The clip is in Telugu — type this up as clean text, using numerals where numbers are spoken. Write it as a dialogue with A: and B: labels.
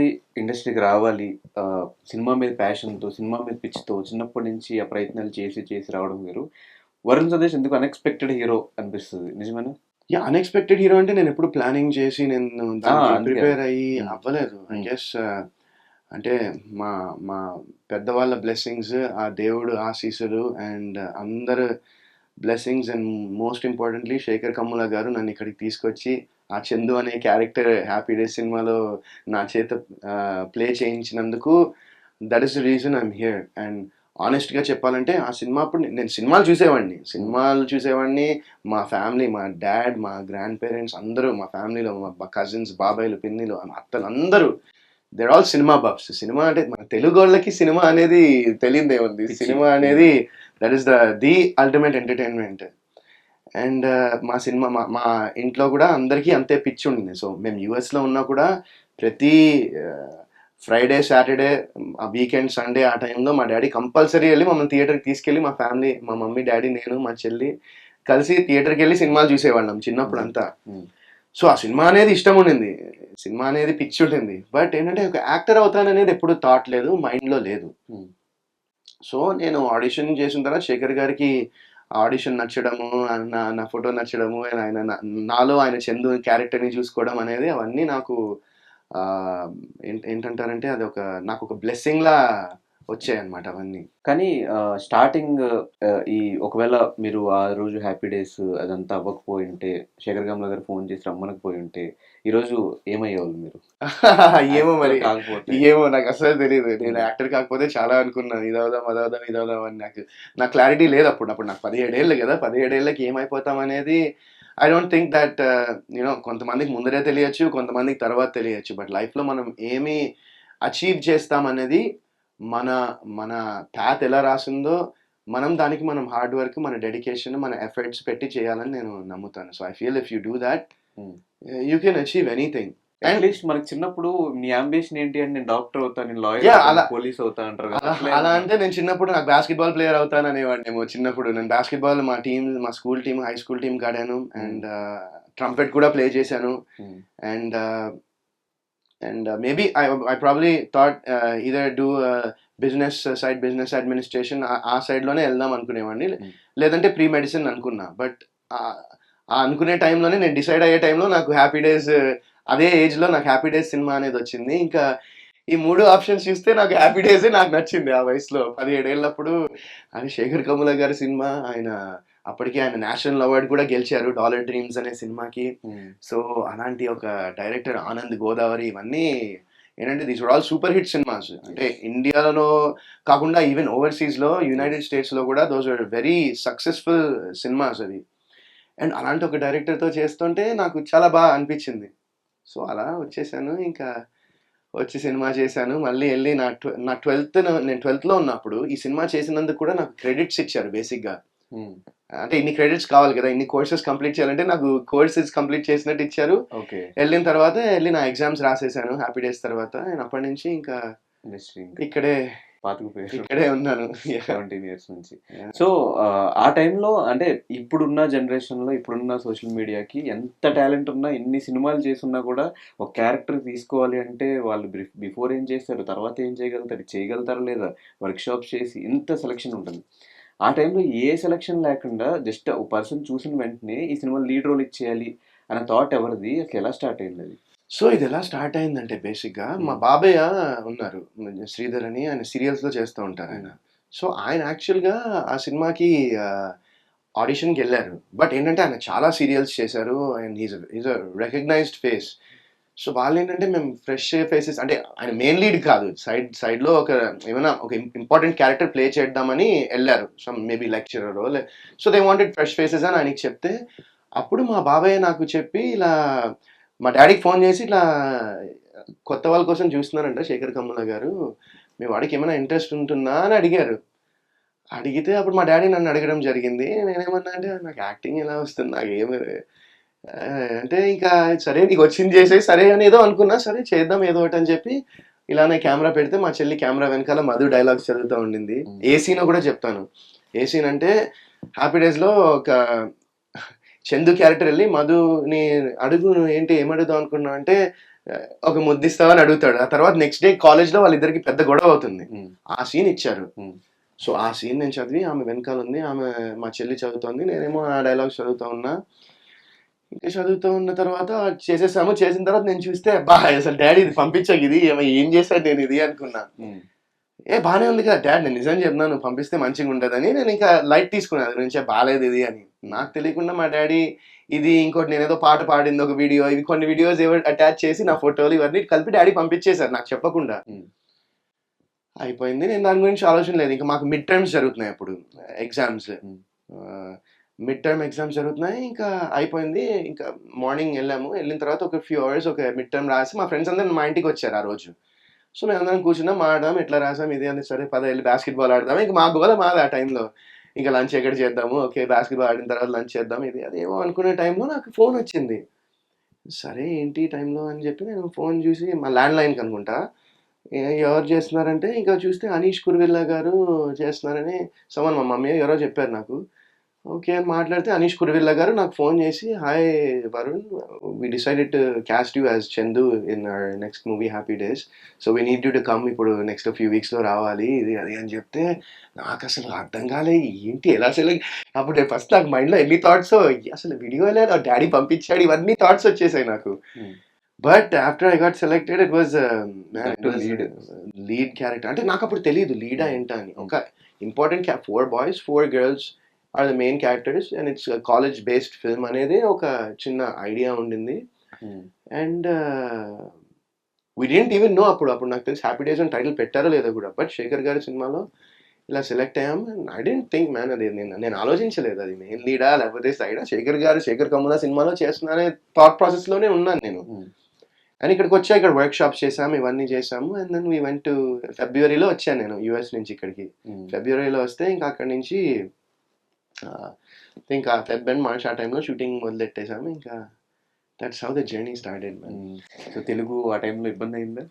A: చాలామంది ఇండస్ట్రీకి రావాలి సినిమా మీద ప్యాషన్‌తో, సినిమా మీద పిచ్చితో చిన్నప్పటి నుంచి ఆ ప్రయత్నాలు చేసి, చేసి రావడం వేరు. 'వరుణ్ సతీష్' ఎందుకు అన్‌ఎక్స్‌పెక్టెడ్ హీరో అనిపిస్తది. నిజమేనా?
B: యాహ్! అన్‌ఎక్స్‌పెక్టెడ్ హీరో అంటే నేనెప్పుడు ప్లానింగ్ చేసి నేను దానికి
A: అందుకే.
B: ప్రిపేర్ అయ్యి
A: హ్మ్.
B: అవ్వలేదు. ఐ
A: హ్మ్.
B: గెస్ అంటే మా మా పెద్దవాళ్ళ బ్లెస్సింగ్స్, ఆ దేవుడు ఆశీస్సులు అండ్ అందరు blessings and most importantly Shekhar Kammula garu నన్నిక్కడికి తీసుకొచ్చి, ఆ 'చందు' అనే క్యారెక్టర్ 'హ్యాపీ డేస్' సినిమాలో నా చేత ప్లే చేయించినందుకు that is the reason I'm here. And ఆనెస్ట్‌గా చెప్పాలంటే ఆ సినిమా అప్పుడు నేను సినిమాలు చూసేవాడిని.
A: హ్మ్.
B: సినిమాలు చూసేవాడిని. మా ఫ్యామిలీ, మా డ్యాడ్, మా గ్రాండ్ పేరెంట్స్ అందరూ మా ఫ్యామిలీలో మా కజిన్స్, బాబాయిలు, పిన్నిలు, అత్తలు అందరూ they're all cinema buffs. Cinema అంటే మన తెలుగోళ్ళకి సినిమా అనేది తెలియనిదేముంది.
A: పిచ్చి.
B: సినిమా
A: హ్మ్.
B: అనేది that is the ultimate entertainment. And మా సినిమా మా ఇంట్లో కూడా అందరికీ అంతే పిచ్చి ఉండింది. సో మేము యూఎస్‌లో ఉన్నా కూడా ప్రతి ఆహ్, ఫ్రైడే, సాటర్‌డే, ఆ వీకెండ్, సండే ఆ టైంలో మా డ్యాడీ కంపల్సరీ ఎళ్లి మమ్మల్ని థియేటర్‌కి తీసుకెళ్ళి మా ఫ్యామిలీ, మా మమ్మీ, డ్యాడీ, నేను, మా చెల్లి కలిసి థియేటర్‌కెళ్ళి సినిమాలు చూసేవాళ్ళం
A: హ్మ్.
B: చిన్నప్పుడంతా.
A: హ్మ్.
B: సో ఆ సినిమా అనేది ఇష్టం ఉండింది. సినిమా అనేది పిచ్చి ఉండింది. బట్ ఏంటంటే ఒక యాక్టర్ అవుతాననేది ఎప్పుడు థాట్ లేదు. మైండ్‌లో లేదు.
A: హ్మ్.
B: సో నేను ఆడిషన్ చేసిన తర్వాత శేఖర్ గారికి ఆడిషన్ నచ్చడము, నా నా ఫోటో నచ్చడము, ఆయన నాలో ఆయన చందు క్యారెక్టర్‌ని చూసుకోవడం అనేది అవన్నీ నాకు ఆహ్, ఏంటంటారంటే అదొక నాకొక బ్లెస్సింగ్‌లా వచ్చాయన్నమాట అవన్నీ.
A: కానీ స్టార్టింగ్ ఈ ఒకవేళ మీరు ఆ రోజు 'హ్యాపీ డేస్' అదంతా అవ్వకపోయుంటే, 'శేఖర్ కమ్ముల' గారు ఫోన్ చేసి రమ్మనకపోయుంటే, ఈరోజు ఏమయ్యేవాళ్ళు మీరు?
B: ఏమో
A: యాక్టర్
B: మరి.
A: కాకపోతే?
B: ఏమో నాకస్సలు తెలీదు. నేను
A: హ్మ్.
B: యాక్టర్ కాకపోతే చాలా అనుకున్నాను. ఇదవుదాం, అదవుదాం, ఇదవుదాం అని నాకు క్లారిటీ లేదప్పుడు. అప్పుడు నాకు 17 ఏళ్ళు గదా! 17 ఏళ్ళకి ఏమైపోతామనేది ఐ డోంట్ థింక్ దట్ కొంతమందికి ముందరే తెలియచ్చు. కొంతమందికి తర్వాత తెలియచ్చు. బట్ లైఫ్‌లో మనం ఏమి అచీవ్ చేస్తామనేది మన మన పాత్ ఎలా రాసుందో మనం హార్డ్ వర్క్, మన డెడికేషన్, మన ఎఫర్ట్స్ పెట్టి చేయాలని నేను నమ్ముతాను. So, I feel if you do that
A: hmm.
B: You can achieve anything. And
A: at least మనకి చిన్నప్పుడు నీ యాంబిషన్ ఏంటి అంటే నేను డాక్టర్ అవుతా, నేను లాయర్
B: యాహ్!
A: అవుతా,
B: అలా
A: నేను పోలీస్ అవుతా అంటారు కదా!
B: అలా
A: అట్లా
B: అలా
A: ఏమన్నా?
B: అంటే నేను చిన్నప్పుడు నాకు బాస్కెట్‌బాల్ ప్లేయర్ అవుతాననేవాడినేమో చిన్నప్పుడు. నేను బాస్కెట్‌బాల్ మా స్కూల్ టీమ్, హై స్కూల్ టీమ్‌కి ఆడాను.
A: హ్మ్.
B: అండ్ ట్రంపెట్ కూడా ప్లే చేశాను.
A: హ్మ్.
B: And maybe I probably thought either do business administration ఆ సైడ్‌లోనే ఎళ్దాం అనుకునేవాడిని.
A: హ్మ్.
B: లేదంటే ప్రీ మెడిసిన్ అనుకున్నా. బట్ ఆహ్, ఆ అనుకునే టైంలోనే నేను డిసైడ్ అయ్యే టైంలో నాకు 'హ్యాపీ డేస్' అదే ఏజ్‌లో నాకు 'హ్యాపీ డేస్' సినిమా అనేదొచ్చింది. ఇంకా ఈ 3 ఆప్షన్స్ చూస్తే నాకు 'హ్యాపీ డేసే' నాకు నచ్చింది ఆ వయసులో. 17 ఏళ్ళప్పుడు అది శేఖర్ కమ్ముల గారి సినిమా. అప్పటికి ఆయన నేషనల్ అవార్డ్ కూడా గెలిచారు 'డాలర్ డ్రీమ్స్' అనే సినిమాకి.
A: హ్మ్.
B: సో, అలాంటి ఒక డైరెక్టర్ 'ఆనంద్ గోదావరి' ఇవన్నీ ఏంటంటే these were all super hit cinemas. అంటే
A: యెస్.
B: ఇండియాలో కాకుండా ఈవెన్ ఓవర్‌సీస్‌లో
A: యెస్.
B: యునైటెడ్ స్టేట్స్‌లో కూడా those were very successful cinemas అవి. అండ్ అలాంటి ఒక డైరెక్టర్‌తో చేస్తుంటే నాకు చాలా అనిపించింది. సో, అలా వచ్చేసాను. ఇంకా వచ్చి సినిమా చేశాను. మళ్ళీ ఎళ్లి నా 12థ్‌లో ఉన్నప్పుడు ఈ సినిమా చేసినందుకు కూడా నాకు క్రెడిట్స్ ఇచ్చారు బేసిక్‌గా.
A: హ్మ్.
B: అంటే ఇన్ని క్రెడిట్స్ కావాలి కదా! ఇన్ని కోర్సెస్ కంప్లీట్ చేయాలంటే నాకు కోర్సెస్ కంప్లీట్ చేసినట్టు ఇచ్చారు.
A: ఓకే.
B: ఎళ్ళిన తర్వాత నా ఎగ్జామ్స్ రాసేసాను 'హ్యాపీ డేస్' తర్వాత. నేను అప్పటినుంచి ఇంకా
A: ఇండస్ట్రీ ఇంకా
B: ఇక్కడే,
A: పాతుకుపోయారు.
B: ఇక్కడే ఉన్నాను. యాహ్!
A: 17 ఇయర్స్ నుంచి.
B: యాహ్!
A: సో, ఆ టైంలో అంటే ఇప్పుడున్న జనరేషన్‌లో, ఇప్పుడున్న సోషల్ మీడియాకి ఎంత టాలెంట్ ఉన్నా, ఎన్ని సినిమాలు చేసున్నా కూడా ఒక క్యారెక్టర్ తీసుకోవాలి అంటే వాళ్ళు బిఫోర్ ఏం చేస్తారు, తర్వాత ఏం చేయగలుగుతారు, చేయగలుగుతారా లేదా, వర్క్‌షాప్స్ చేసి ఇంత సెలక్షన్ ఉంటుంది. ఆ టైంలో ఏ సెలక్షన్ లేకుండా జస్ట్ ఒక పర్సన్ చూసిన వెంటనే ఈ సినిమాలో లీడ్ రోల్ ఇచ్చేయాలి అనే థాట్ ఎవరిది? అసలు ఎలా స్టార్ట్ అయిందది?
B: సో, ఇదెలా స్టార్ట్ అయిందంటే బేసిక్‌గా మా
A: హ్మ్.
B: బాబయ్య ఉన్నారు. శ్రీధర్ అని ఆయన సీరియల్స్‌లో చేస్తూ
A: హ్మ్.
B: ఉంటారాయన. సో, ఆయన యాక్చువల్‌గా ఆ సినిమాకి ఆహ్, ఆడిషన్‌కెళ్లారు. బట్ ఏంటంటే ఆయన చాలా సీరియల్స్ చేశారు. And he's a recognised face. So, వాళ్ళేంటంటే మేము ఫ్రెష్ ఫేసెస్ అంటే ఆయన మెయిన్ లీడ్ కాదు. సైడ్‌లో ఏమైనా ఒక ఇంపార్టెంట్ క్యారెక్టర్ ప్లే చేద్దామని ఎళ్లారు. మేబీ లెక్చరరో so, they wanted fresh faces అని ఆయనకి చెప్తే, అప్పుడు మా బాబాయ్ నాకు చెప్పి ఇలా మా డ్యాడీకి ఫోన్ చేసి ఇట్లా కొత్త వాళ్ళ కోసం చూస్తున్నారంట శేఖర్ కమ్ముల గారు. మీ వాడికి ఏమైనా ఇంట్రెస్ట్ ఉంటుందా అని అడిగారు. అడిగితే అప్పుడు మా డ్యాడీ నన్ను అడగడం జరిగింది. నేనేమన్నా అంటే నాకు యాక్టింగ్ ఎలా వస్తుంది? నాకేమి అంటే ఇంకా సరే నీకొచ్చింది చేసేయి సరే అని ఏదో అనుకున్నా. సరే చేద్దాం ఏదో ఒకటి అని చెప్పి ఇలానే కెమెరా పెడితే మా చెల్లి కెమెరా వెనకాల మధు డైలాగ్స్ చదువుతా ఉండింది.
A: హ్మ్.
B: ఏ సీనో కూడా చెప్తాను. ఏ సీన్ అంటే 'హ్యాపీ డేస్‌లో' ఒక చందు క్యారెక్టర్ ఎళ్లి మధుని అడుగు నువ్వు ఏంటి ఏమడుగుదాం అనుకున్నావు అంటే ఒక ముద్దిస్తావా అని అడుగుతాడు. ఆ తర్వాత నెక్స్ట్ డే కాలేజ్‌లో వాళ్ళిద్దరికి పెద్ద గొడవ అవుతుంది. ఆ సీన్ ఇచ్చారు. సో, ఆ సీన్ నేను చదివి ఆమె వెనకాల ఉంది. ఆమె మా చెల్లి చదువుతోంది. నేనేమో ఆ డైలాగ్స్ చదువుతా ఉన్నా. ఇంకా చదువుతూ ఉన్న తర్వాత చేసేసాము. చేసిన తర్వాత నేను చూస్తే అబ్బా! అసలు డ్యాడీ ఇది పంపించాక ఇది ఏం చేశాను నేను ఇది అనుకున్నా. బానే ఉంది కదా డ్యాడ్, నేను నిజం చెప్తున్నాను నువ్వు పంపిస్తే మంచిగా ఉంటదని. నేను ఇంకా లైట్ తీసుకున్నా అది నుంచే బాలేదు ఇది అని. నాకు తెలియకుండా మా డ్యాడీ ఇది ఇంకోటి నేనేదో పాట పాడింది ఒక వీడియో, ఇవి కొన్ని వీడియోస్ ఏవో అటాచ్ చేసి నా ఫోటోలు ఇవన్నీ కలిపి డ్యాడీ పంపించేశారు నాకు చెప్పకుండా. అయిపోయింది. నేను దాని గురించి ఆలోచన లేదు. ఇంకా మాకు మిడ్ టర్మ్స్ జరుగుతున్నాయి అప్పుడు ఎగ్జామ్స్. మిడ్ టర్మ్ ఎగ్జామ్స్ జరుగుతున్నాయి. ఇంకా అయిపోయింది. ఇంకా మార్నింగ్ ఎళ్ళాము. ఎళ్ళిన తర్వాత ఒక ఫ్యూ అవర్స్ ఒక మిడ్ టర్మ్ రాసి మా ఫ్రెండ్స్ అందరూ మా ఇంటికొచ్చారు ఆ రోజు. సో, మేమందరం కూర్చున్నాం, మాట్లాడాం. ఎట్లా రాసాం ఇది అని. సరే పద ఎళ్లి బాస్కెట్‌బాల్ ఆడదాం. ఇంక మా గోల మాది ఆ టైంలో. ఇంక లంచ్ ఎక్కడ చేద్దాము? ఓకే. బాస్కెట్‌బాల్ ఆడిన తర్వాత లంచ్ చేద్దాం ఇది అది ఏమో అనుకునే టైంలో నాకు ఫోనొచ్చింది. సరే ఏంటి ఈ టైంలో అని చెప్పి నేను ఫోన్ చూసి మా ల్యాండ్‌లైన్‌కి అనుకుంటా. ఎవరు చేస్తున్నారంటే ఇంకా చూస్తే అనీష్ కురువిల్లా గారు చేస్తున్నారని మా మమ్మీయో ఎవరో చెప్పారు నాకు. ఓకే అని మాట్లాడితే అనీష్ కురువిల్లా గారు నాకు ఫోన్ చేసి, hi Varun, we decided to cast you as Chandu in our next movie Happy Days. So we need you to come ఇప్పుడు నెక్స్ట్ ఫ్యూ వీక్స్‌లో రావాలి ఇది అది అని చెప్తే నాకసలు అర్థం కాలే. ఏంటి ఎలా సెలెక్ట్ అప్పుడు నేను ఫస్ట్ నాకు మైండ్‌లో ఎన్ని థాట్సో, అసలు వీడియో ఎలా డ్యాడీ పంపించాడు ఇవన్నీ థాట్స్ వచ్చేసాయి నాకు. But after I got selected it was lead character. అంటే నాకప్పుడు తెలీదు లీడా ఏంటా అని. ఒక important 4 boys, 4 girls are the main characters and it's college based film అనేది ఒక చిన్న ఐడియా ఉండింది. And we didn't even know అప్పుడు నాకు తెలిసి హ్యాపీ డేస్ అని టైటిల్ పెట్టారో లేదో కూడా. బట్ శేఖర్ గారి సినిమాలో ఇలా సెలెక్ట్ అయ్యాం. ఐ డెంట్ థింక్ మ్యాన్ అది నేను ఆలోచించలేదు అది మెయిన్ లీడా లేకపోతే సైడా. శేఖర్ కమ్ముల సినిమాలో చేస్తున్నానే థాట్ ప్రాసెస్‌లోనే ఉన్నాను నేను. అండ్ ఇక్కడికి వచ్చా, ఇక్కడ వర్క్ షాప్స్ చేసాము, ఇవన్నీ చేసాము. And then we went to ఫిబ్రవరిలో వచ్చాను నేను యూఎస్ నుంచి ఇక్కడికి. ఫిబ్రవరిలో వస్తే ఇంకా అక్కడి నుంచి ఇంకా ఫెబ్ అండ్ మార్చ్ ఆ టైంలో షూటింగ్ మొదలెట్టేసాము. ఇంకా that's how the journey started.
A: So Telugu ఆ టైంలో ఇబ్బంది అయిందా?